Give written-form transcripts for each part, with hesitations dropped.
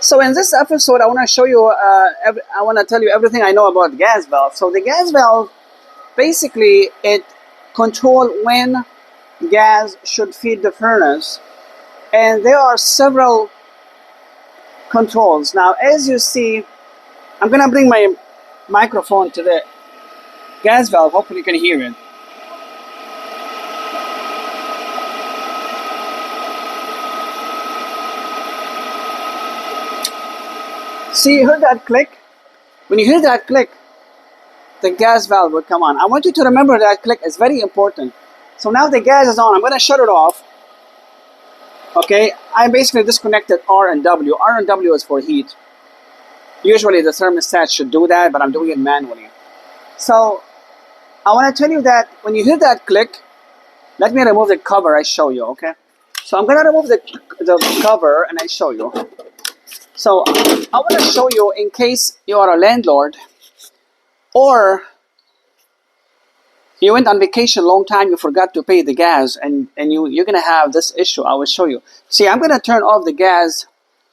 So in this episode, I want to show you, I want to tell you everything I know about gas valve. So the gas valve, basically, it control when gas should feed the furnace, and there are several controls. Now, as you see, I'm gonna bring my microphone to the gas valve. Hopefully, you can hear it. See, you heard that click? When you hear that click, the gas valve will come on. I want you to remember that click is very important. So now the gas is on. I'm gonna shut it off. Okay, I basically disconnected R and W. R and W is for heat. Usually the thermostat should do that, but I'm doing it manually. So I want to tell you that when you hear that click, let me remove the cover. I show you. Okay. So I'm gonna remove the cover and I show you. So I want to show you in case you are a landlord or you went on vacation a long time, you forgot to pay the gas, and you're gonna have this issue. I will show you. See, I'm gonna turn off the gas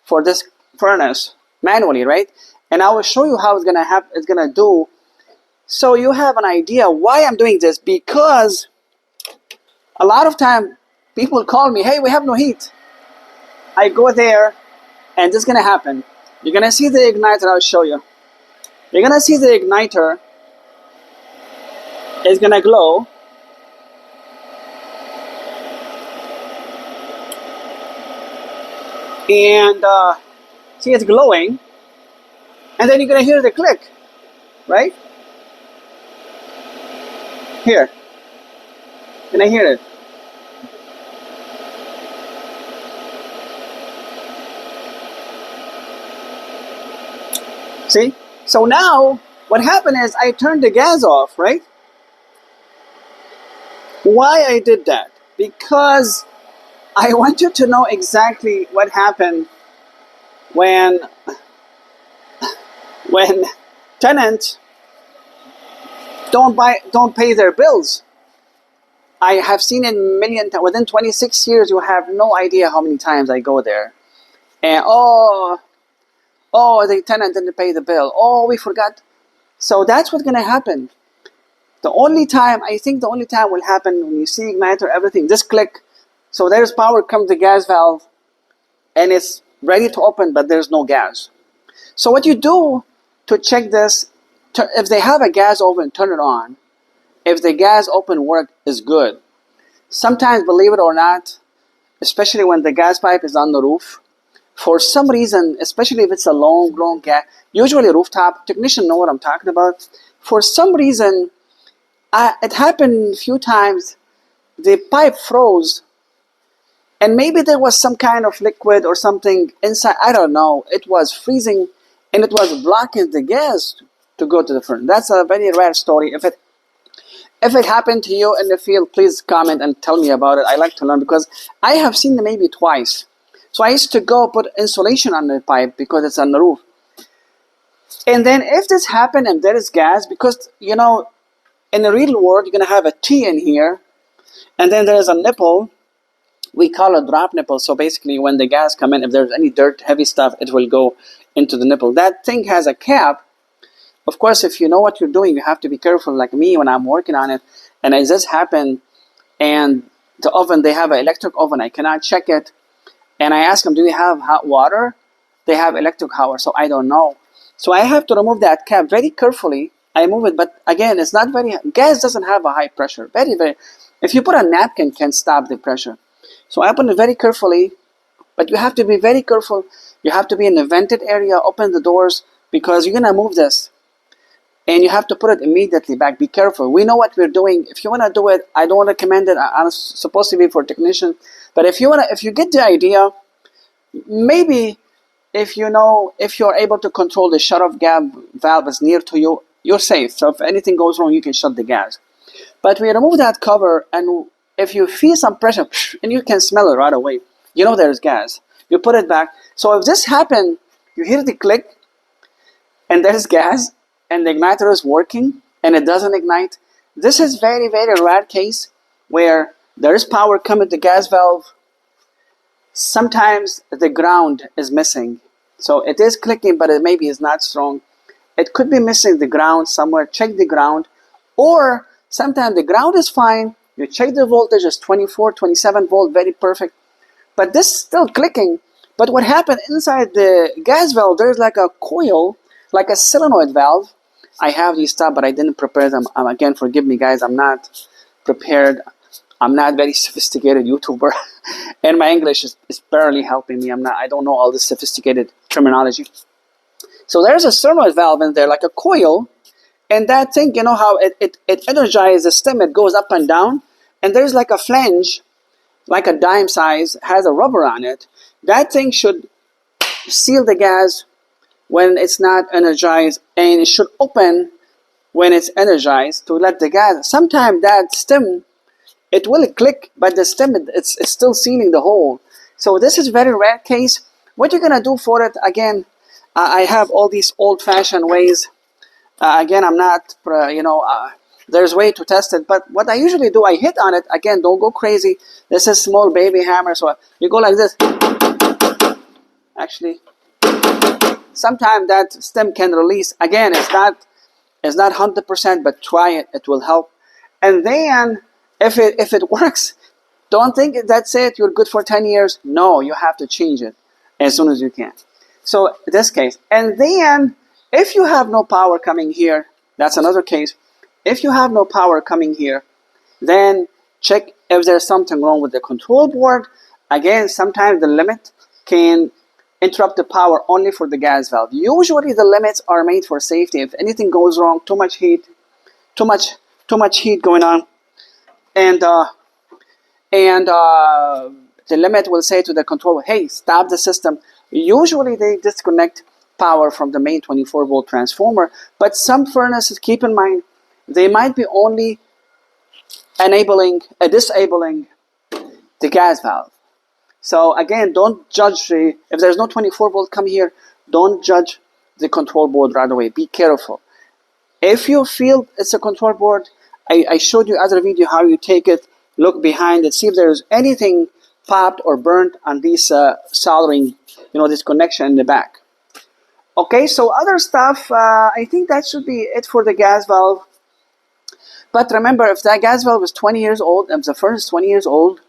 for this furnace manually, right? And I will show you how it's gonna do. So you have an idea why I'm doing this, because a lot of time people call me, hey, we have no heat. I go there and this is gonna happen. You're gonna see the igniter. I'll show you. You're gonna see the igniter is gonna glow. And see, it's glowing. And then you're gonna hear the click, right? Here. Can I hear it? See? So now, what happened is I turned the gas off, right? Why I did that? Because I want you to know exactly what happened when tenants don't pay their bills. I have seen it million times. Within 26 years, you have no idea how many times I go there. And oh, the tenant didn't pay the bill. Oh, we forgot. So that's what's gonna happen. The only time will happen when you see igniter, everything, just click. So there's power, comes the gas valve, and it's ready to open, but there's no gas. So what you do to check this, if they have a gas oven, turn it on. If the gas open work is good. Sometimes, believe it or not, especially when the gas pipe is on the roof, for some reason, especially if it's a long gas, usually rooftop, technicians know what I'm talking about. For some reason, it happened a few times, the pipe froze, and maybe there was some kind of liquid or something inside, I don't know. It was freezing, and it was blocking the gas to go to the furnace. That's a very rare story. If it happened to you in the field, please comment and tell me about it. I like to learn because I have seen it maybe twice. So I used to go put insulation on the pipe because it's on the roof. And then if this happened and there is gas, because, you know, in the real world, you're going to have a T in here, and then there's a nipple. We call it drop nipple. So basically, when the gas come in, if there's any dirt, heavy stuff, it will go into the nipple. That thing has a cap. Of course, if you know what you're doing, you have to be careful. Like me, when I'm working on it, and it just happened, and the oven, they have an electric oven. I cannot check it. And I ask them, do you have hot water? They have electric power, so I don't know. So I have to remove that cap very carefully. I move it, but again, it's not very, gas doesn't have a high pressure. Very, if you put a napkin, can stop the pressure. So I open it very carefully, but you have to be very careful. You have to be in a vented area, open the doors, because you're gonna move this. And you have to put it immediately back. Be careful. We know what we're doing. If you want to do it, I don't recommend it. I'm supposed to be for technician. But if you get the idea, maybe if you're able to control the shut-off valve is near to you, you're safe. So if anything goes wrong, you can shut the gas. But we remove that cover, and if you feel some pressure, and you can smell it right away, you know there's gas. You put it back. So if this happened, you hear the click, and there's gas, and the igniter is working, and it doesn't ignite. This is very, very rare case where there is power coming to the gas valve. Sometimes the ground is missing. So it is clicking, but it maybe is not strong. It could be missing the ground somewhere. Check the ground. Or sometimes the ground is fine. You check the voltage, it's 24, 27 volt, very perfect. But this is still clicking. But what happened inside the gas valve, there's like a coil, like a solenoid valve. I have these stuff, but I didn't prepare them. Again, forgive me, guys. I'm not prepared. I'm not very sophisticated YouTuber. And my English is barely helping me. I don't know all this sophisticated terminology. So there's a solenoid valve in there, like a coil. And that thing, you know how it energizes the stem, it goes up and down. And there's like a flange, like a dime size, has a rubber on it. That thing should seal the gas when it's not energized, and it should open when it's energized to let the gas. Sometimes that stem, it will click, but the stem, it's still sealing the hole. So this is very rare case. What you're gonna do for it, again, I have all these old-fashioned ways. Again, I'm not, there's way to test it, but what I usually do, I hit on it. Again, don't go crazy. This is small baby hammer, so you go like this. Actually, sometimes that stem can release. Again, it's not 100%, but try it. It will help. And then, if it works, don't think that's it. You're good for 10 years. No, you have to change it as soon as you can. So this case, and then if you have no power coming here, that's another case. If you have no power coming here, then check if there's something wrong with the control board. Again, sometimes the limit can interrupt the power only for the gas valve. Usually the limits are made for safety. If anything goes wrong, too much heat going on, and the limit will say to the controller, hey, stop the system. Usually they disconnect power from the main 24 volt transformer, but some furnaces, keep in mind, they might be only disabling the gas valve. So again, don't judge, if there's no 24 volt come here, don't judge the control board right away. Be careful. If you feel it's a control board, I showed you other video how you take it, look behind it, see if there's anything popped or burnt on these soldering, this connection in the back. Okay, so other stuff, I think that should be it for the gas valve. But remember, if that gas valve is 20 years old, if the furnace is 20 years old,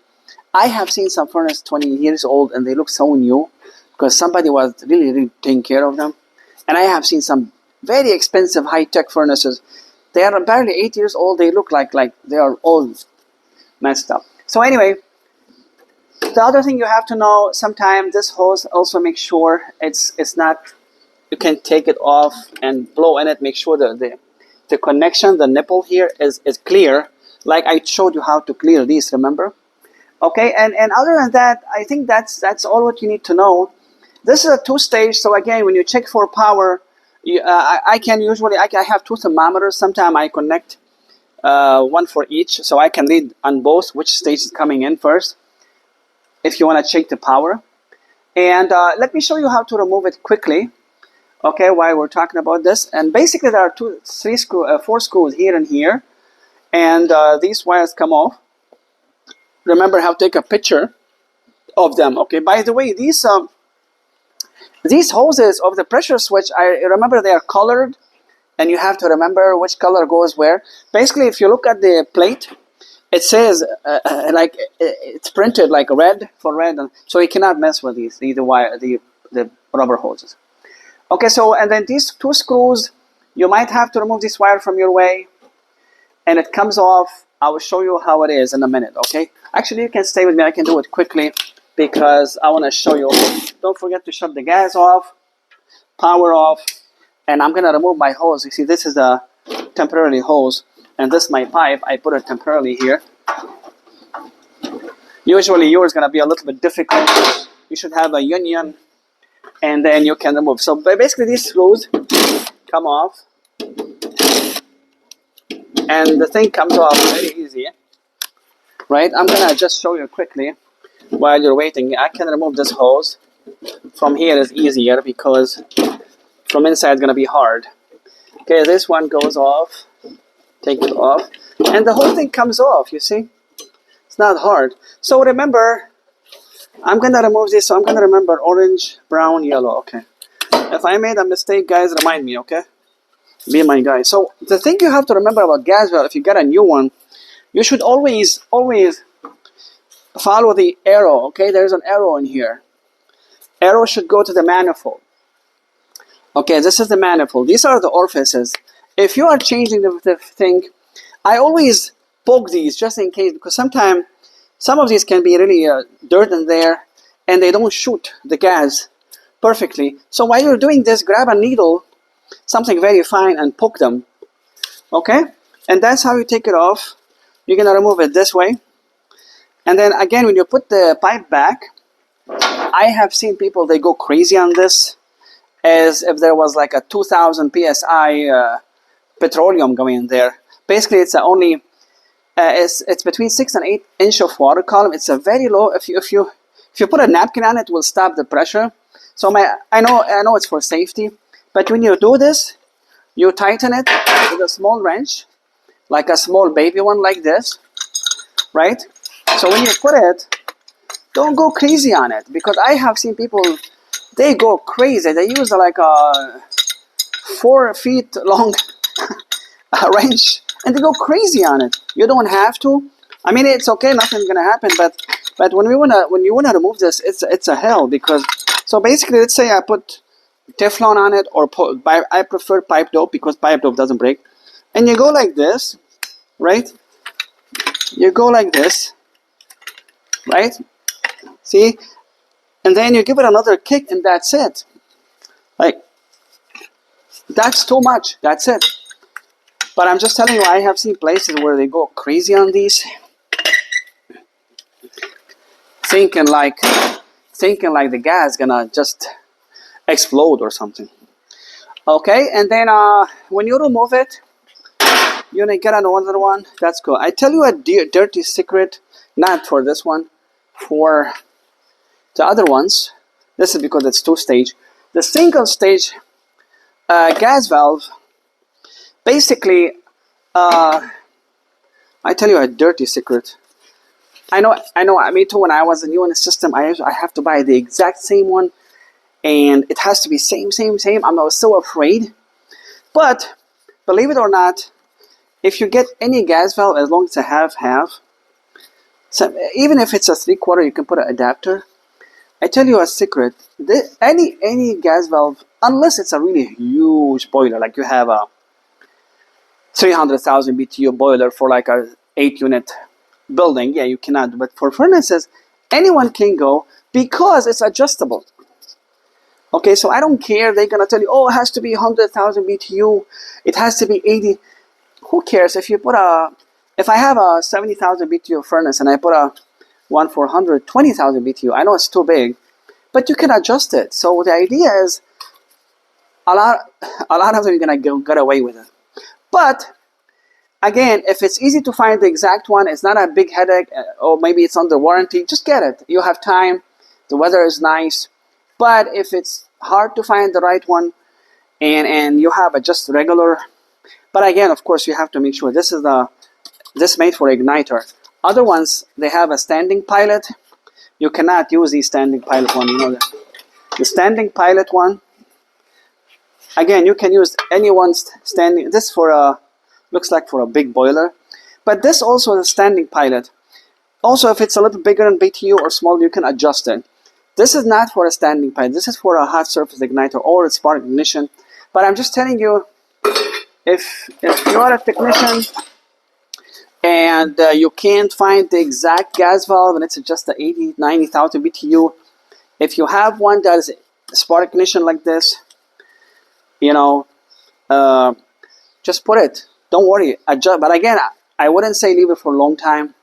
I have seen some furnaces 20 years old and they look so new because somebody was really taking care of them. And I have seen some very expensive high-tech furnaces. They are barely 8 years old. They look like they are all messed up. So anyway, the other thing you have to know, sometimes this hose also make sure it's not, you can take it off and blow in it, make sure that the connection, the nipple here is clear, like I showed you how to clear these, remember? Okay, and other than that, I think that's all what you need to know. This is a two-stage, so again, when you check for power, I have two thermometers. Sometimes I connect one for each, so I can read on both which stage is coming in first, if you want to check the power. And let me show you how to remove it quickly. Okay, while we're talking about this, and basically there are four screws here and here, and these wires come off. Remember how to take a picture of them. Okay, by the way, these hoses of the pressure switch, I remember they are colored, and you have to remember which color goes where. Basically, if you look at the plate, it says like it's printed like red for red, and so you cannot mess with these, the rubber hoses. Okay, so and then these two screws, you might have to remove this wire from your way, and it comes off. I will show you how it is in a minute, okay? Actually, you can stay with me. I can do it quickly because I want to show you. Don't forget to shut the gas off, power off, and I'm going to remove my hose. You see, this is a temporary hose, and this is my pipe. I put it temporarily here. Usually, yours is going to be a little bit difficult. You should have a union, and then you can remove. So basically, these screws come off, and the thing comes off very easy, right? I'm gonna just show you quickly while you're waiting. I can remove this hose from here is easier because from inside it's gonna be hard. Okay, this one goes off. Take it off, and the whole thing comes off. You see, it's not hard. So remember, I'm gonna remove this. So I'm gonna remember orange, brown, yellow. Okay, If I made a mistake, guys, remind me, okay? Be my guy. So the thing you have to remember about gas valve, if you get a new one, you should always follow the arrow, okay? There's an arrow in here. Arrow should go to the manifold. Okay, this is the manifold. These are the orifices. If you are changing the thing, I always poke these just in case, because sometimes some of these can be really dirt in there and they don't shoot the gas perfectly. So while you're doing this, grab a needle, something very fine, and poke them. Okay? And that's how you take it off. You're going to remove it this way. And then again, when you put the pipe back, I have seen people, they go crazy on this as if there was like a 2000 psi petroleum going in there. Basically, it's only it's between 6 and 8 inch of water column. It's a very low. If you put a napkin on it, it will stop the pressure. So I know it's for safety, but when you do this, you tighten it with a small wrench, like a small baby one like this, right? So when you put it, don't go crazy on it, because I have seen people, they go crazy. They use like a 4 feet long wrench and they go crazy on it. You don't have to. I mean, it's okay, nothing's gonna happen. But when you wanna remove this, it's a hell, because so basically, let's say I put Teflon on it, or I prefer pipe dope because pipe dope doesn't break. And you go like this, right? You go like this, right? See? And then you give it another kick, and that's it. Like, that's too much. That's it. But I'm just telling you, I have seen places where they go crazy on these, thinking like the gas gonna just explode or something. Okay, and then when you remove it, you're gonna get another one. That's cool. I tell you a dirty secret, not for this one, for the other ones. This is because it's 2-stage. The single stage gas valve, basically, I tell you a dirty secret. I know. Me too. When I was new in the system, I have to buy the exact same one, and it has to be same. I was so afraid. But believe it or not, if you get any gas valve, as long as it's a half, so even if it's a 3/4, you can put an adapter. I tell you a secret. Any gas valve, unless it's a really huge boiler, like you have a 300,000 BTU boiler for like a 8-unit building, yeah, you cannot. But for furnaces, anyone can go, because it's adjustable. Okay, so I don't care. They're gonna tell you, oh, it has to be 100,000 BTU. It has to be 80. Who cares if you put if I have a 70,000 BTU furnace and I put a one for 120,000 BTU, I know it's too big, but you can adjust it. So the idea is, a lot of them you're gonna get away with it. But again, if it's easy to find the exact one, it's not a big headache, or maybe it's under warranty, just get it. You have time, the weather is nice. But if it's hard to find the right one, and you have a just regular, but again, of course, you have to make sure this made for igniter. Other ones, they have a standing pilot. You cannot use the standing pilot one. You know the standing pilot one. Again, you can use anyone's standing. This looks like for a big boiler, but this also is a standing pilot. Also, if it's a little bigger in BTU or small, you can adjust it. This is not for a standing pilot. This is for a hot surface igniter or a spark ignition. But I'm just telling you, if you are a technician and you can't find the exact gas valve and it's just a 80, 90,000 BTU, if you have one that is spark ignition like this, you know, just put it. Don't worry. Adjust. But again, I wouldn't say leave it for a long time.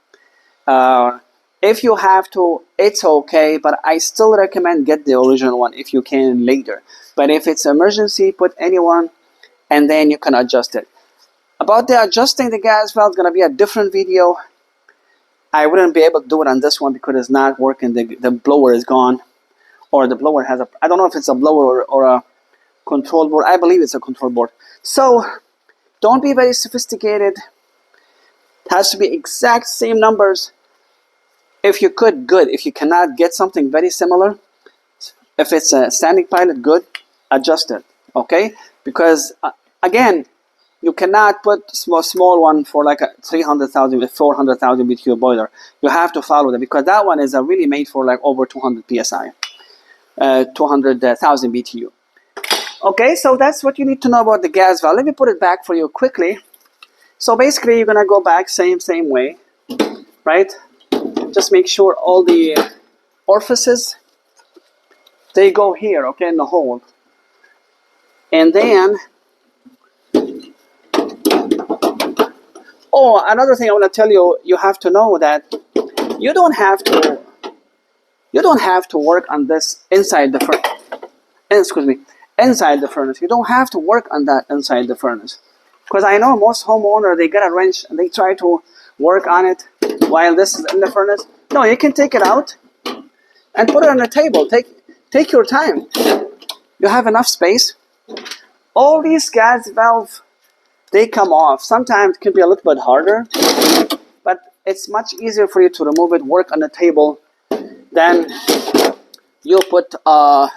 If you have to, it's okay, but I still recommend get the original one if you can later. But if it's emergency, put anyone, and then you can adjust it. About the adjusting the gas valve, going to be a different video. I wouldn't be able to do it on this one because it's not working. The blower is gone, or the blower has I don't know if it's a blower or a control board. I believe it's a control board. So don't be very sophisticated. It has to be exact same numbers. If you could, good. If you cannot, get something very similar. If it's a standing pilot, good. adjust it, okay? Because again, you cannot put small one for like a 300,000 with 400,000 BTU boiler. You have to follow that because that one is really made for like over 200 psi, 200,000 BTU. Okay, so that's what you need to know about the gas valve. Let me put it back for you quickly. So basically, you're gonna go back same way, right? Just make sure all the orifices, they go here, okay, in the hole. And then, oh, another thing I want to tell you, you have to know that you don't have to work on this inside the furnace. Excuse me, inside the furnace. You don't have to work on that inside the furnace. Because I know most homeowners, they get a wrench and they try to work on it while this is in the furnace. No, you can take it out and put it on the table. Take your time. You have enough space. All these gas valves, they come off. Sometimes it can be a little bit harder, but it's much easier for you to remove it, work on the table, than you put a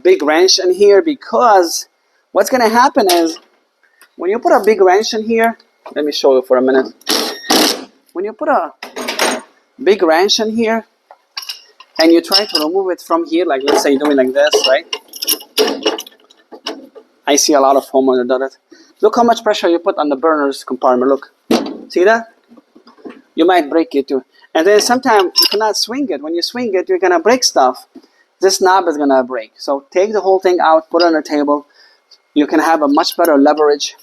big wrench in here, because what's going to happen is when you put a big wrench in here, let me show you for a minute. When you put a big wrench in here and you try to remove it from here, like let's say you're doing like this, right? I see a lot of homeowners do that. Look how much pressure you put on the burner's compartment. Look. See that? You might break it too. And then sometimes you cannot swing it. When you swing it, you're going to break stuff. This knob is going to break. So take the whole thing out, put it on the table. You can have a much better leverage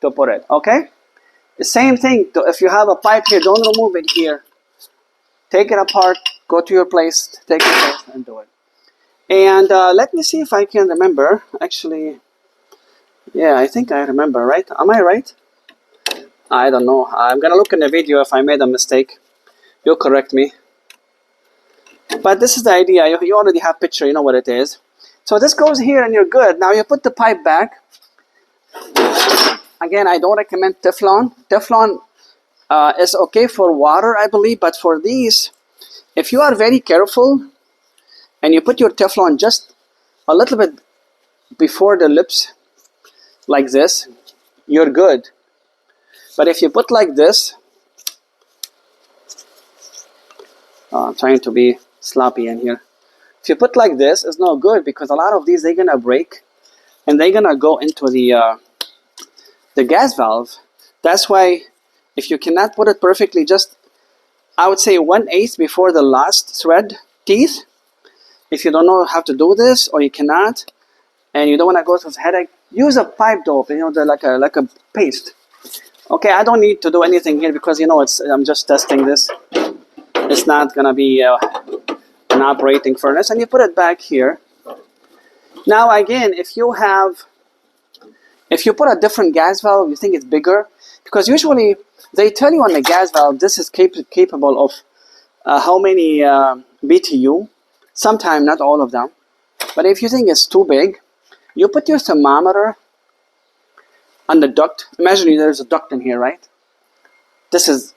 to put it. Okay? The same thing. If you have a pipe here, don't remove it here. Take it apart. Go to your place. Take it place and do it. And let me see if I can remember. Actually, yeah, I think I remember, right? Am I right? I don't know. I'm going to look in the video if I made a mistake. You'll correct me. But this is the idea. You already have picture. You know what it is. So this goes here and you're good. Now you put the pipe back. Again, I don't recommend Teflon. Teflon is okay for water, I believe. But for these, if you are very careful and you put your Teflon just a little bit before the lips, like this, you're good. But if you put like this, I'm trying to be sloppy in here. If you put like this, it's not good, because a lot of these, they're gonna break and they're gonna go into the gas valve. That's why if you cannot put it perfectly, just, I would say 1/8 before the last thread teeth. If you don't know how to do this, or you cannot, and you don't want to go through the headache, use a pipe dope, you know, like a paste. Okay, I don't need to do anything here because, you know, I'm just testing this. It's not gonna be an operating furnace, and you put it back here. Now again, if you put a different gas valve, you think it's bigger, because usually they tell you on the gas valve this is capable of how many BTU. Sometimes not all of them, but if you think it's too big, you put your thermometer on the duct. Imagine there's a duct in here, right? This is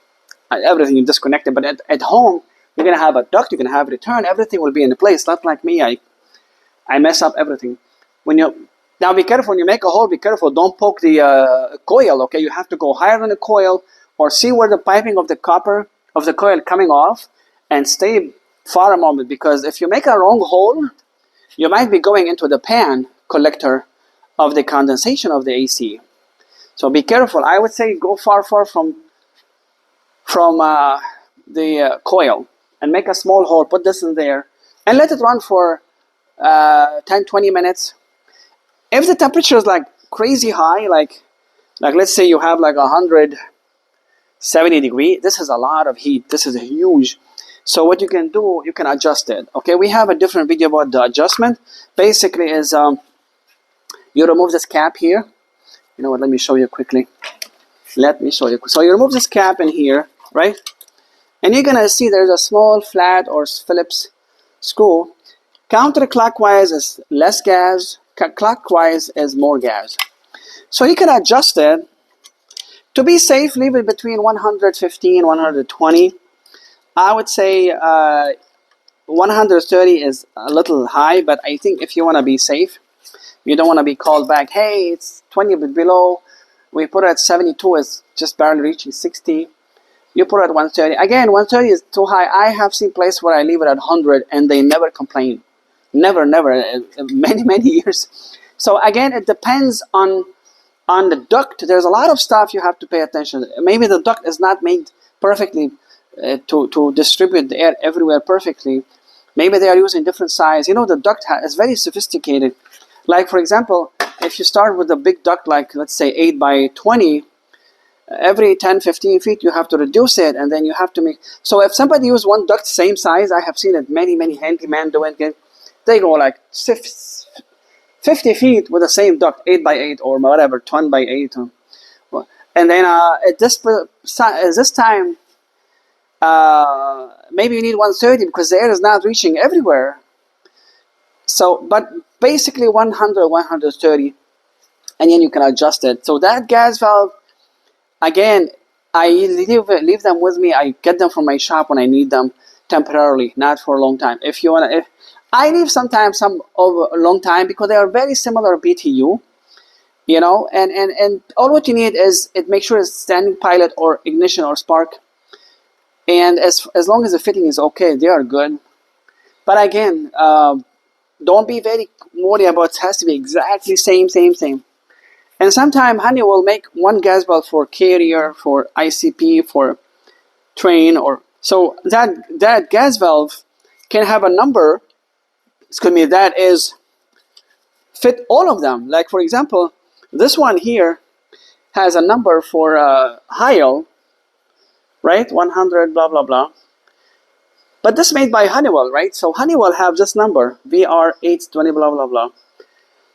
everything you disconnected, but at home you're gonna have a duct, you're gonna have return, everything will be in place. Not like me, I mess up everything. Now be careful when you make a hole. Be careful, don't poke the coil. Okay, you have to go higher than the coil, or see where the piping of the copper of the coil coming off, and stay far a moment, because if you make a wrong hole, you might be going into the pan collector of the condensation of the AC. So be careful. I would say go far from the coil, and make a small hole. Put this in there and let it run for 10-20 minutes. If the temperature is like crazy high, like let's say you have like 170 degrees, this is a lot of heat. This is huge. So what you can do, you can adjust it. Okay, we have a different video about the adjustment. Basically is you remove this cap here. You know what, let me show you quickly. Let me show you. So you remove this cap in here, right? And you're gonna see there's a small flat or Phillips screw. Counterclockwise is less gas, clockwise is more gas. So you can adjust it. To be safe, leave it between 115 and 120. I would say 130 is a little high, but I think if you want to be safe, you don't want to be called back, hey, it's 20 below, we put it at 72, it's just barely reaching 60. You put it at 130. Again, 130 is too high. I have seen places where I leave it at 100 and they never complain. Never, many, many years. So again, it depends on the duct. There's a lot of stuff you have to pay attention to. Maybe the duct is not made perfectly to distribute the air everywhere perfectly. Maybe they are using different size. The duct is very sophisticated. Like, for example, if you start with a big duct, like let's say 8 by 20, every 10-15 feet you have to reduce it, and then you have to make. So if somebody use one duct same size, I have seen it many handyman doing it. They go like 50 feet with the same duct, 8 by 8 or whatever, 10 by 8, and then at this time maybe you need 130 because the air is not reaching everywhere. So, but basically 100, 130, and then you can adjust it. So that gas valve, again, I leave them with me. I get them from my shop when I need them temporarily, not for a long time. If you want to, I leave sometimes some over a long time because they are very similar BTU, and all what you need is it make sure it's standing pilot or ignition or spark, and as long as the fitting is okay, they are good. But again, don't be very worried about it has to be exactly same. And sometimes Honeywell will make one gas valve for carrier, for ICP, for train, or so that gas valve can have a number. That is fit all of them. Like for example, this one here has a number for Heil, right? 100 blah blah blah. But this made by Honeywell, right? So Honeywell have this number VR820 blah blah blah.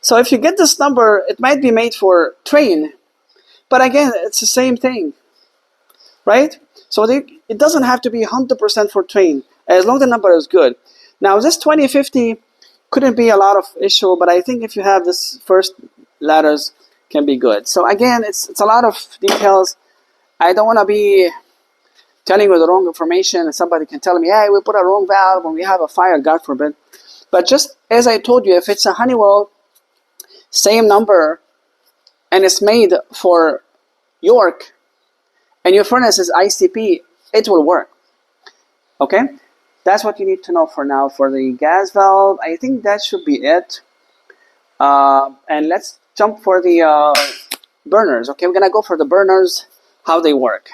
So if you get this number, it might be made for train, but again, it's the same thing, right? So it doesn't have to be 100% for train, as long as the number is good. Now this 2050 couldn't be a lot of issue, but I think if you have this first letters, can be good. So again, it's a lot of details. I don't want to be telling you the wrong information, and somebody can tell me, hey, we put a wrong valve when we have a fire, God forbid. But just as I told you, if it's a Honeywell, same number, and it's made for York, and your furnace is ICP, it will work. Okay? That's what you need to know for now for the gas valve. I think that should be it. And let's jump for the burners. Okay, we're going to go for the burners, how they work.